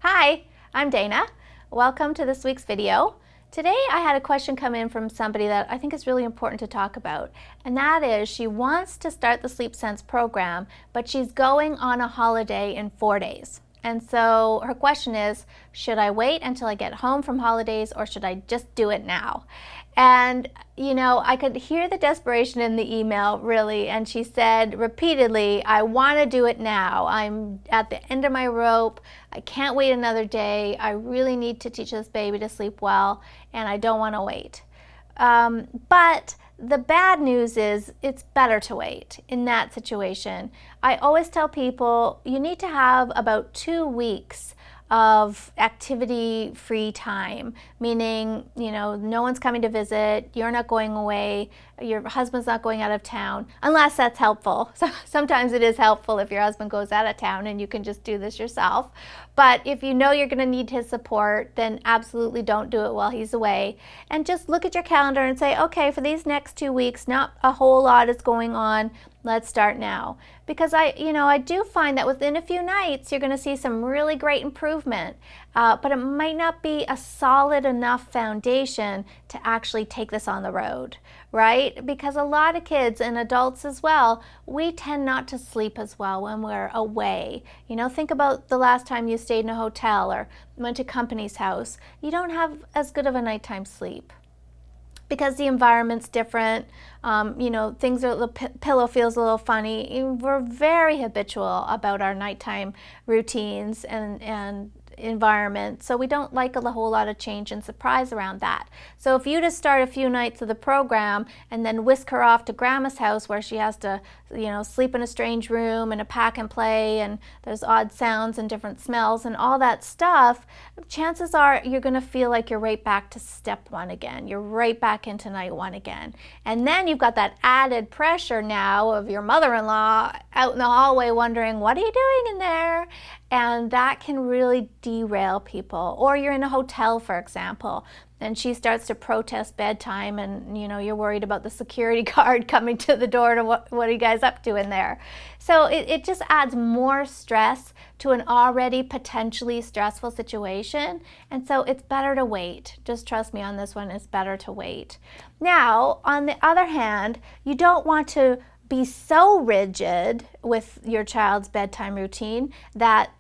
Hi, I'm Dana. Welcome to this week's video. Today I had a question come in from somebody that I think is really important to talk about, and that is she wants to start the Sleep Sense program, but she's going on a holiday in 4 days. And so her question is, should I wait until I get home from holidays or should I just do it now? And you know, I could hear the desperation in the email, really, and she said repeatedly, I want to do it now. I'm at the end of my rope. I can't wait another day. I really need to teach this baby to sleep well, and I don't want to wait. But the bad news is it's better to wait in that situation. I always tell people you need to have about 2 weeks of activity-free time, meaning, you know, no one's coming to visit, you're not going away, your husband's not going out of town, unless that's helpful. So sometimes it is helpful if your husband goes out of town and you can just do this yourself. But if you know you're going to need his support, then absolutely don't do it while he's away. And just look at your calendar and say, okay, for these next 2 weeks, not a whole lot is going on. Let's start now. Because I do find that within a few nights, you're going to see some really great improvement, but it might not be a solid enough foundation to actually take this on the road, right? Because a lot of kids and adults as well, we tend not to sleep as well when we're away. You know, think about the last time you stayed in a hotel or went to company's house. You don't have as good of a nighttime sleep, because the environment's different, things are, the pillow feels a little funny. We're very habitual about our nighttime routines and environment, so we don't like a whole lot of change and surprise around that. So if you just start a few nights of the program and then whisk her off to grandma's house where she has to, sleep in a strange room and a pack and play and there's odd sounds and different smells and all that stuff, chances are you're going to feel like you're right back to step one again. You're right back into night one again. And then you've got that added pressure now of your mother-in-law out in the hallway wondering, what are you doing in there? And that can really derail people. Or you're in a hotel, for example, and she starts to protest bedtime and you're worried about the security guard coming to the door to what are you guys up to in there? So it just adds more stress to an already potentially stressful situation. And so it's better to wait. Just trust me on this one, it's better to wait. Now, on the other hand, you don't want to be so rigid with your child's bedtime routine that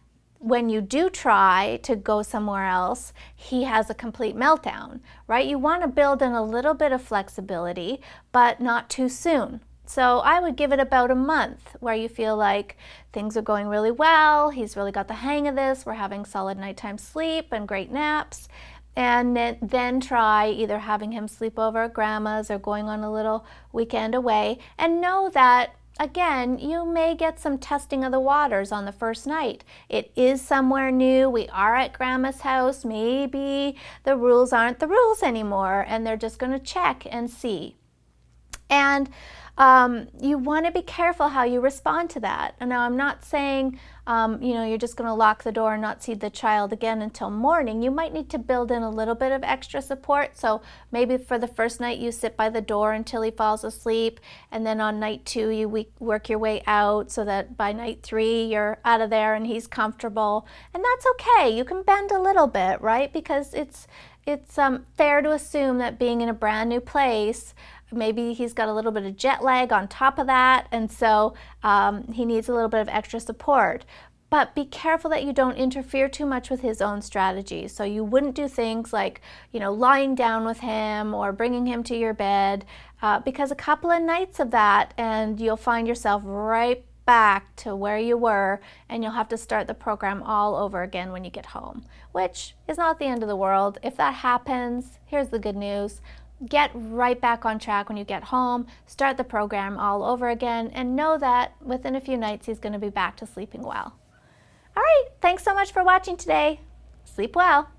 when you do try to go somewhere else, he has a complete meltdown, right? You want to build in a little bit of flexibility, but not too soon. So I would give it about a month where you feel like things are going really well, he's really got the hang of this, we're having solid nighttime sleep and great naps, and then try either having him sleep over at grandma's or going on a little weekend away, and know that again, you may get some testing of the waters on the first night. It is somewhere new. We are at grandma's house. Maybe the rules aren't the rules anymore, and they're just going to check and see. And you want to be careful how you respond to that. And now I'm not saying, you're just going to lock the door and not see the child again until morning. You might need to build in a little bit of extra support. So maybe for the first night you sit by the door until he falls asleep, and then on night 2 you work your way out so that by night 3 you're out of there and he's comfortable. And that's okay. You can bend a little bit, right? Because it's fair to assume that being in a brand new place, maybe he's got a little bit of jet lag on top of that, and so he needs a little bit of extra support. But be careful that you don't interfere too much with his own strategies. So you wouldn't do things like, lying down with him or bringing him to your bed, because a couple of nights of that and you'll find yourself right back to where you were, and you'll have to start the program all over again when you get home, which is not the end of the world. If that happens, here's the good news. Get right back on track when you get home, start the program all over again, and know that within a few nights he's going to be back to sleeping well. All right, thanks so much for watching today. Sleep well.